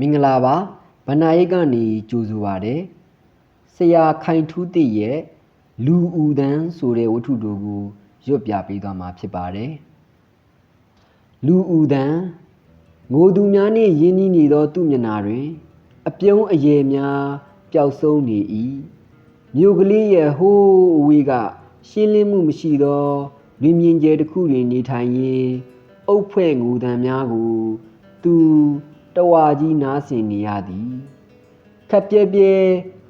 မင်္ဂလာပါဗဏ္ဍာရိပ်ကနေကြိုဆိုပါတယ်ဆရာခိုင်ထူးသိရဲ့လူဦးသန်းဆိုတဲ့ဝတ္ထုတို့ကိုရွတ်ပြပေးသွားမှာဖြစ်ပါတယ်လူဦးသန်းငိုသူများနှင့်ရင်းနှီးနေသောသူ့မျက်နှာတွင်အပြုံးအယယ်များပျောက်ဆုံးနေ၏မြို့ကလေးရဲ့ဟိုးအဝေးကရှင်းလင်းမှုမရှိသောလွင်မြင်ကျယ်တစ်ခုတွင်နေထိုင်ရင်းအုပ်ဖွဲ့ငိုသံများကိုသူတဝါကြီးနားဆင်နေရသည်ခက်ပြဲပြဲ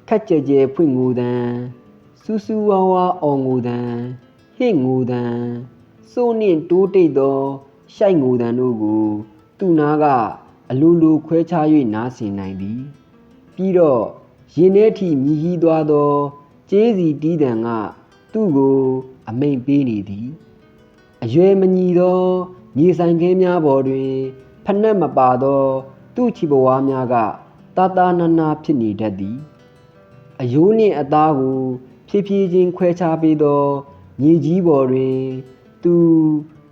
ခက်ကြဲကြဲဖွင့်ငိုသံစူးစူးဝါးဝါအော်ငိုသံဟစ်ငိုသံစိုးနှင့်တိုးတိတ်သောရှိုက်ငိုသံတို့ကိုသူ့နားကအလိုလိုခွဲခြား၍နားဆင်နိုင်သည်ပြီးတော့ရင်ထဲထိမြည်ဟီးသွားသောကျေးစီတီးသံကသူ့ကိုအမိန်ပေးနေသည်အရွယ်မညီသောမြေဆိုင်ခဲများပေါ်တွင်ဖနက်မပါသောသူ့ချီပွားများကတာတာနာနာဖြစ်နေတတ်သည်အယိုးနှင့်အသားကိုဖြည်းဖြည်းချင်းခွဲခြားပေးသောမြေကြီးပေါ်တွင်သူ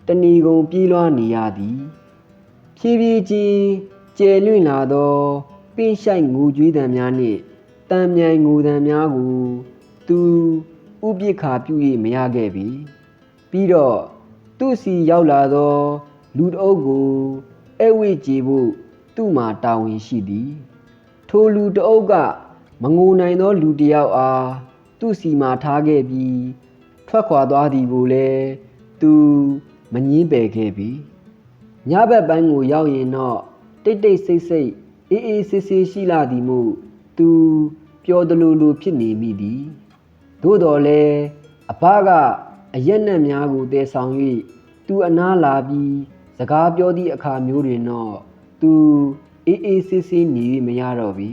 တဏီကုံပြေးလွှားနေရသည်ဖြည်းဖြည်းချင်းကျယ်လွင့်လာသောပင့်ရှိုက်ငိုကြွေးသံများနှင့်တန်မြိုင်ငိုသံများကိုသူဥပိ္ပခာပြု၍မရခဲ့ပေပြီးတော့သူ့စီရောက်လာသောလူတအုပ်ကိုဧဝိကြည်ဖို့သူ့မှာတာဝန်ရှိသည်ထိုလူတအုပ်ကမငိုနိုင်သောလူတစ်ယောက်အားသူ့စီမှာထားခဲ့ပြီးထွက်ခွာသွားသည်ကိုလည်းသူမငင်းပယ်ခဲ့ပြီညဘက်ပိုင်းကိုရောက်ရင်တော့တိတ်တိတ်ဆိတ်ဆိတ်အေးအေးဆေးဆေးရှိလာသည်မို့သူပျော်တလူလူဖြစ်နေမိသည်သို့တော်လည်းအဘကအရက်နက်များကိုတည်ဆောင်၍သူအနားလာပြီးစကားပြောသည့်အခါမျိုးတွင်တော့သူအေးအေးဆေးဆေးနေ၍မရတော့ပြီ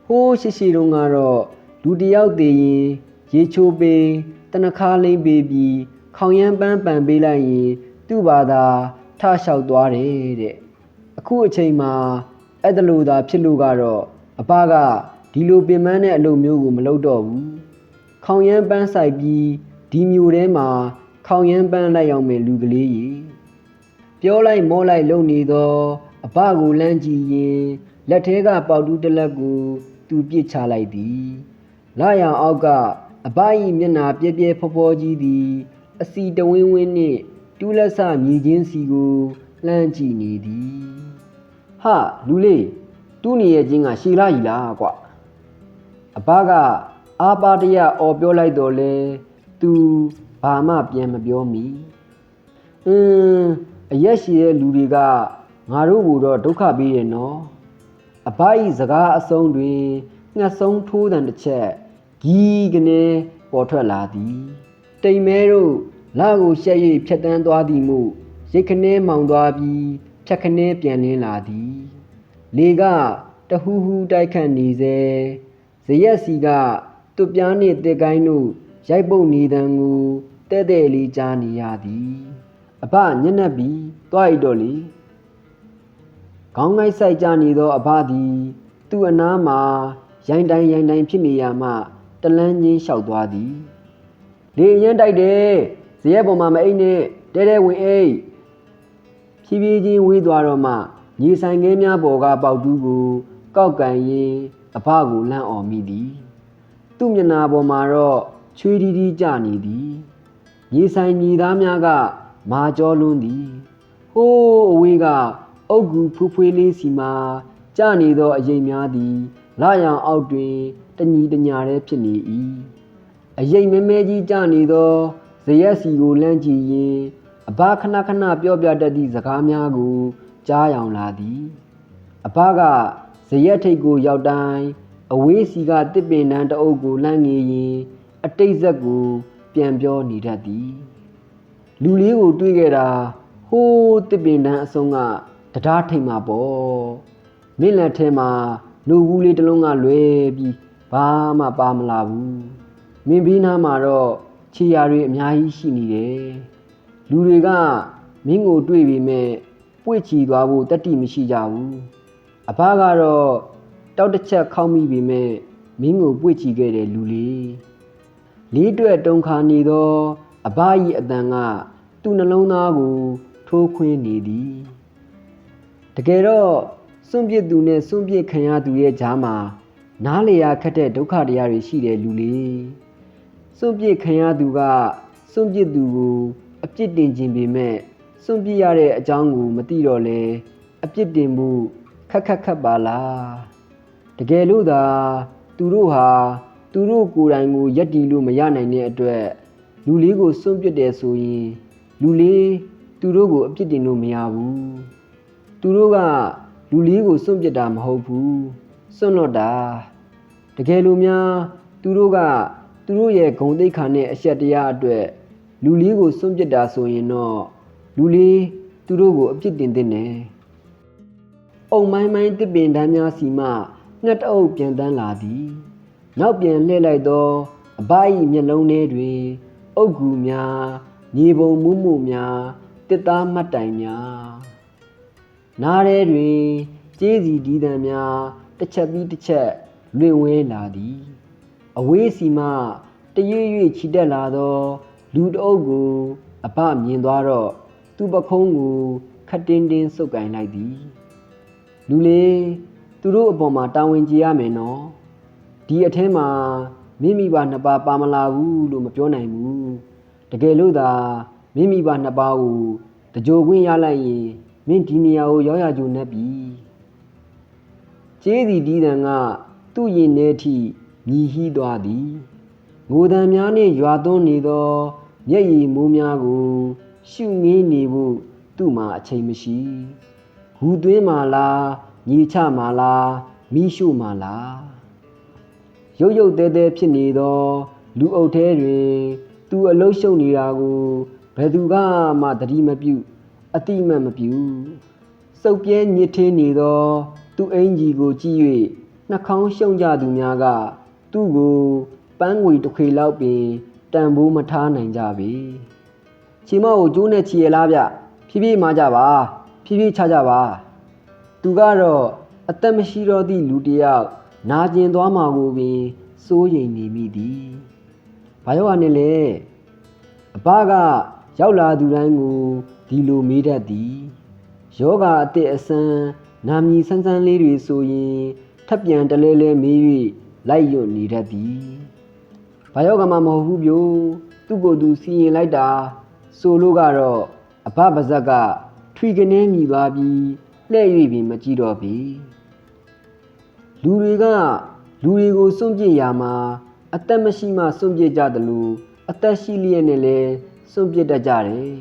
ဟိုးရှိတုန်းကတော့လူတစ်ယောက်တည်ရင်ရေချိုးပေးတနခါလိမ့်ပေးပြီးခေါင်ရမ်းပန်းပန်ပေးလိုက်ရင်သူ့ဘာသာထလျှောက်သွားတယ်တဲ့အခုအချိန်မှာအဲ့ဒါလိုသာဖြစ်လို့ကတော့အဘကဒီလိုပင်ပန်းတဲ့အလုပ်မျိုးကိုမလုပ်တော့ဘူးခေါင်ရမ်းပန်းဆိုင်ပြီးဒီမျိုးထဲမှာခေါင်ရမ်းပန်းလိုက်ရောက်မဲ့လူကလေးကြီးပြောလိုက်မောလိုက်လုံနေသောအဘကိုလမ်းကြည့်ရင်လက်ထဲကပေါတူးတစ်လက်ကိုသူပြစ်ချလိုက်သည်လာရောင်အောက်ကအဘ၏မျက်နှာပြဲပြဲဖောဖောကြီးသည်အစီတဝင်းဝင်းနှင့်တူးလက်ဆမြည်ချင်းစီကိုလှမ်းကြည့်နေသည်ဟာလူလေးတူးနေရဲ့ချင်းကရှည်လာကြီးလားကွအဘကအာပါတရအော်ပြောလိုက်တော့လဲသူဘာမှပြန်မပြောမိအရက်ရှိတဲ့လူတွေကငါတို့ကိုတော့ဒုက္ခပေးတယ်နော်အဘ၏စကားအဆုံးတွင်ငှက်ဆုံးထိုးတံတစ်ချက်ဂီးကနေပေါ်ထွက်လာသည်တိမ်မဲတို့လာကိုရှက်၍ဖြတ်တန်းသွားသည်မို့ရိတ်ခနဲမောင်သွားပြီးဖြတ်ခနဲပြန်လင်းလာသည်လေကတဟူးဟူးတိုက်ခတ်နေစေဇရက်စီကတွပြားနှင့်တစ်ကိုင်းတို့ရိုက်ပုတ်နေတံကိုတဲ့တဲ့လေးကြားနေရသည်အဘညက်နက်ပြီးသွားရတော့လေခေါင်းငိုက်ဆိုင်ကြနေသောအဘသည်သူ့အနားမှာရိုင်းတိုင်းဖြစ်နေရမှတလန်းချင်းလျှောက်သွားသည်လေရင်တိုက်တယ်ဇရက်ပေါ်မှာမအိတ်နဲ့တဲဝင်အိတ်ဖြည်းဖြည်းချင်းဝေးသွားတော့မှညီဆိုင်ကဲများပေါ်ကပေါက်တူးကိုကောက်ကန်ရင်းအဘကိုလန့်အော်မိသည်သူ့မျက်နှာပေါ်မှာတော့ချွေးတီးတီးကျနေသည်ညီဆိုင်ညီသားများကမာကြောလွန်းသည်ဟိုးအဝေးကအုတ်ကူဖွေးဖွေးလေးစီမှာကျနေသောအရိပ်များသည်လာရောင်အောက်တွင်တညီတညာတည်းဖြစ်နေ၏အရိပ်မဲမဲကြီးကျနေသောဇရက်စီကိုလမ်းကြည့်ရင်အဘခဏခဏပြောပြတတ်သည့်စကားများကိုကြားယောင်လာသည်အဘကဇရက်ထိပ်ကိုရောက်တိုင်းအဝေးစီကတစ်ပင်တန်းတအုပ်ကိုလှမ်းငေရင်အတိတ်ဇက်ကိုပြန်ပြောနေတတ်သည်လူလေးကိုတွေ့ခဲ့တာဟိုးတစ်ပင်တန်းအဆုံးကတရားထိတ်မှာပေါ့မင်းလက်ထဲမှာလူဘူးလေးတစ်လုံးကလွဲပြီးဘာမှပါမလာဘူးမင်းဘေးနားမှာတော့ခြေရာတွေအများကြီးရှိနေတယ်လူတွေကမင်းကိုတွေ့ပေမဲ့ပွေ့ချီသွားဖို့တတ်တိမရှိကြဘူးအဘကတော့တောက်တစ်ချက်ခောက်မိပေမဲ့မင်းကိုပွေ့ချီခဲ့တယ်လူလေးတွဲတုံခါနေသောအဘ၏အတန်ကသူ့နှလုံးသားကိုထိုးခွင်းနေသည်တကယ်တော့ စွန့်ပစ်သူနဲ့စွန့်ပစ်ခံရသူရဲ့ကြားမှာနားလေရခက်တဲ့ဒုက္ခတရားတွေရှိတယ်လူလေးစွန့်ပစ်ခံရသူကစွန့်ပစ်သူကိုအပြစ်တင်ခြင်းပေမဲ့စွန့်ပစ်ရတဲ့အကြောင်းကိုမသိတော့လဲအပြစ်တင်မှုခက်ပါလားတကယ်လို့သာသူတို့ဟာသူတို့ကိုယ်တိုင်ကိုယက်တီလို့မရနိုင်တဲ့အတွက်လူလေးကိုစွန့်ပစ်တယ်ဆိုရင်လူလေးသူတို့ကိုအပြစ်တင်လို့မရဘူးသူတို့ကလူလေးကိုစွန့်ပစ်တာမဟုတ်ဘူးစွန့်လွတ်တာတကယ်လို့များသူတို့ကသူတို့ရဲ့ဂုဏ်သိက္ခာနဲ့အရှက်တရားအတွက်လူလေးကိုစွန့်ပစ်တာဆိုရင်တော့လူလေးသူတို့ကိုအပြစ်တင်တဲ့နဲ့အုံမိုင်းတစ်ပင်တန်းများစီမှငှက်တအုပ်ပြန်တန်းလာသည်နောက်ပြန်လှည့်လိုက်သောအဘ၏မျက်လုံးထဲတွင်အုတ်ဂူများမြေပုံမှုမှုများတစ်သားမှတ်တိုင်များနားထဲတွင်ကျေးစီဒီးသံများတစ်ချက်ပြီးတစ်ချက်လွင့်ဝဲလာသည်အဝေးစီမှတရွေ့ရွေ့ချီတက်လာသောလူတအုပ်ကိုအဘမြင်သွားတော့သူ့ပခုံးကိုခတ်တင်းဆုပ်ကိုင်လိုက်သည်လူလေးသူတို့အပေါ်မှာတာဝန်ကြီးရမယ်နော်ဒီအထဲမှာမိမိပါနှစ်ပါးပါမလာဘူးလို့မပြောနိုင်ဘူးတကယ်လို့သာမိမိပါနှစ်ပါးကိုတကြိုခွင့်ရလိုက်ရင်မင်းဒီနေရာကိုရောက်ရကြုံနေပြီကျေးစီဒီးတန်ကသူ့ရင်ထဲထိမြည်ဟီးသွားသည်ငိုတံများနှင့်ရွာသွန်းနေသောမျက်ရည်မိုးများကိုရှုငင်းနေဖို့သူ့မှာအချိန်မရှိဂူသွင်းမှလားညီချမှလားမိရှုမှလားရုတ်တဲဖြစ်နေသောလူအုပ်ထဲတွင်သူအလုရှုံနေတာကိုဘယ်သူကမှသတိမပြုအတိမတ်မပြုစုပ်ပြဲညစ်ထင်းနေသောသူ့အင်ကြီးကိုကြည့်၍နှာခေါင်းရှုံကြသူများကသူ့ကိုပန်းငွေတစ်ခွေလောက်ပင်တန်ဖိုးမထားနိုင်ကြပေချီမောက်ကိုကျိုးနဲ့ချီရလားဗျဖြည်းဖြည်းမှကြပါဖြည်းဖြည်းချကြပါသူကတော့အသက်မရှိတော့သည့်လူတစ်ယောက်နာကျင်သွားမှာကိုပင်စိုးရိမ်နေမိသည်ဘာရောက်ရနဲ့လဲအဘကရောက်လာသူတိုင်းကိုဒီလိုမေးတတ်သည်ယောဂအသက်အဆန်းနာမည်ဆန်းဆန်းလေးတွေဆိုရင်ထပ်ပြန်တလဲမေး၍လိုက်ရွတ်နေတတ်သည်ဘာယောဂမှမဟုတ်ဘူးပြို့သူ့ကိုယ်သူစီရင်လိုက်တာဆိုလို့ကတော့အဘပါဇက်ကထွေကနေမြည်သွားပြီးလှဲ့၍ပင်မကြည့်တော့ပြီလူတွေကလူတွေကိုစွန့်ပစ်ရမှာအသက်မရှိမှစွန့်ပစ်ကြတယ်လို့အသက်ရှိလျက်နဲ့လည်းစွန့်ပစ်တတ်ကြတယ်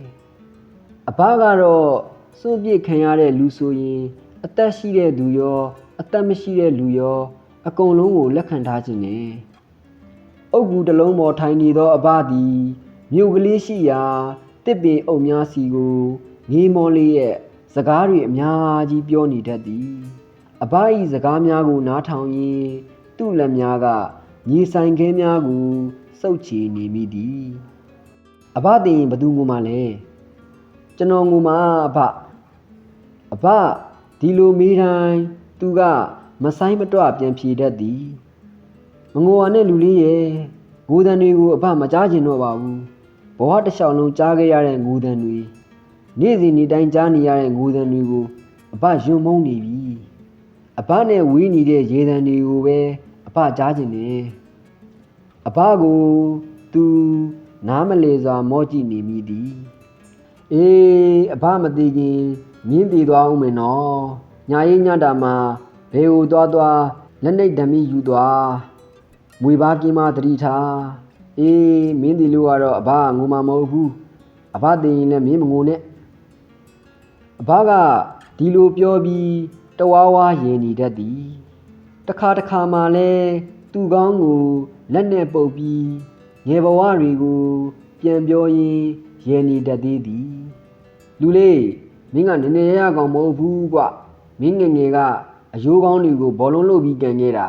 အဘကတော့စွန့်ပစ်ခံရတဲ့လူဆိုရင်အသက်ရှိတဲ့သူရောအသက်မရှိတဲ့လူရောအကုန်လုံးကိုလက်ခံထားခြင်းနဲ့အုတ်ဂူတစ်လုံးပေါ်ထိုင်နေသောအဘသည်မြို့ကလေးရှိရာတစ်ပင်အုပ်များစီကိုငေးမောလေးရဲ့စကားတွေအများကြီးပြောနေတတ်သည်အဘ၏စကားများကိုနားထောင်ရင်းသူ့လက်များကမြေဆိုင်ခဲများကိုစုပ်ချီနေမိသည်အဘတင်ဘသူငိုမှလဲကျွန်တော်ငိုမှအဘဒီလိုမေးတိုင်းသူကမဆိုင်မတွပြန်ဖြေတတ်သည်မငိုရနဲ့လူလေးရဲ့ငိုတန်တွေကိုအဘမကြားကျင်တော့ပါဘူးဘဝတစ်လျှောက်လုံးကြားခဲ့ရတဲ့ငိုတန်တွေနေ့စဉ်နေ့တိုင်းကြားနေရတဲ့ငိုတန်တွေကိုအဘယွံမုန်းနေပြီအဘနဲ့ဝေးနေတဲ့ရေတံတွေကိုပဲအဘကြားကျင်တယ်အဘကိုသူနားမလဲစွာမော့ကြည့်နေမိသည်အေးအဘမသိခင်မြင်းတည်သွားအောင်မယ်နော်ညာရေးညတာမှာဘယ်ကိုသွားလက်နှိပ်ဓမီယူသွားမွေပါကင်းမသတိထားအေးမင်းဒီလိုကတော့အဘငိုမှမဟုတ်ဘူးအဘသိရင်လည်းမင်းမငိုနဲ့အဘကဒီလိုပြောပြီးတဝါဝါရင်နေတတ်သည်တခါမှလဲသူ့ကောင်းကိုလက်နဲ့ပုတ်ပြီးငယ်ဘဝတွေကိုပြန်ပြောရင်းရင်နေတတ်သေးသည်လူလေးမင်းကနည်းနည်းရကောင်မဟုတ်ဘူးကွမင်းငယ်ကအယိုးကောင်းတွေကိုဘောလုံးလုပ်ပြီးကန်ခဲ့တာ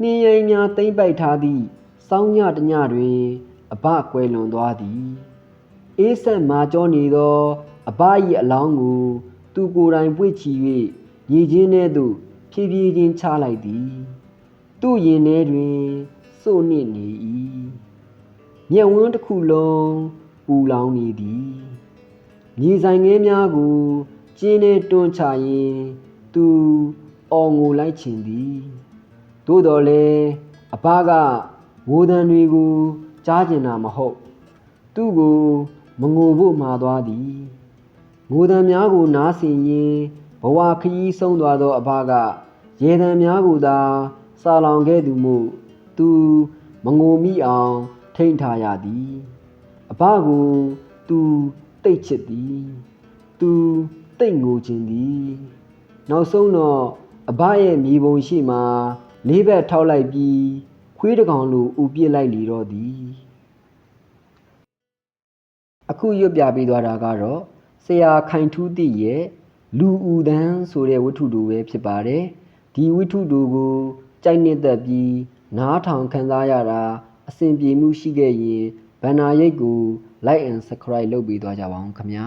နှင်းရိမ်များသိမ့်ပိုက်ထားသည့်စောင်းညတညတွင်အဘကွယ်လွန်သွားသည်အေးဆက်မာကြောနေသောအဘ၏အလောင်းကိုသူကိုယ်တိုင်ပွေ့ချီ၍ရေချင်းထဲသို့ဖြည်းဖြည်းချင်းချလိုက်သည်သူ့ရင်ထဲတွင်စို့နှင့်နေ၏မျက်ဝန်းတစ်ခုလုံးပူလောင်နေသည်မြေဆိုင်ငယ်များကိုကျင်းထဲတွန်းချရင်း သူအော်ငိုလိုက်ချင်သည်သို့တော်လည်းအဘကငိုတံတွေကိုကြားကျင်တာမဟုတ်သူ့ကိုမငိုဖို့မှာသွားသည်ငိုတံများကိုနားဆင်ရင်းဘဝခရီးဆုံးသွားသောအဘကရေတံများကိုသာစာလောင်ခဲ့သူမို့သူမငိုမိအောင်ထိန်းထားရသည်အဘကိုသူတိတ်ချစ်သည်သူတိတ်ငိုခြင်းသည်နောက်ဆုံးတော့အဘရဲ့မြေပုံရှိမှလေးဘက်ထောက်လိုက်ပြီးခွေးတစ်ကောင်လိုဥပြစ်လိုက်လေတော့သည်အခုရွတ်ပြပေးသွားတာကတော့ဆရာခိုင်ထူးသည့်ရဲ့လူဥဒန်းဆိုတဲ့ဝတ္ထုတူပဲဖြစ်ပါတယ်ဒီဝတ္ထုတူကိုကြိုက်နှစ်သက်ပြီးနားထောင်ခံစားရတာအဆင်ပြေမှုရှိခဲ့ရင်ဘန်နာရိတ်ကို like and subscribe လုပ်ပေးသွားကြပါဦးခင်ဗျာ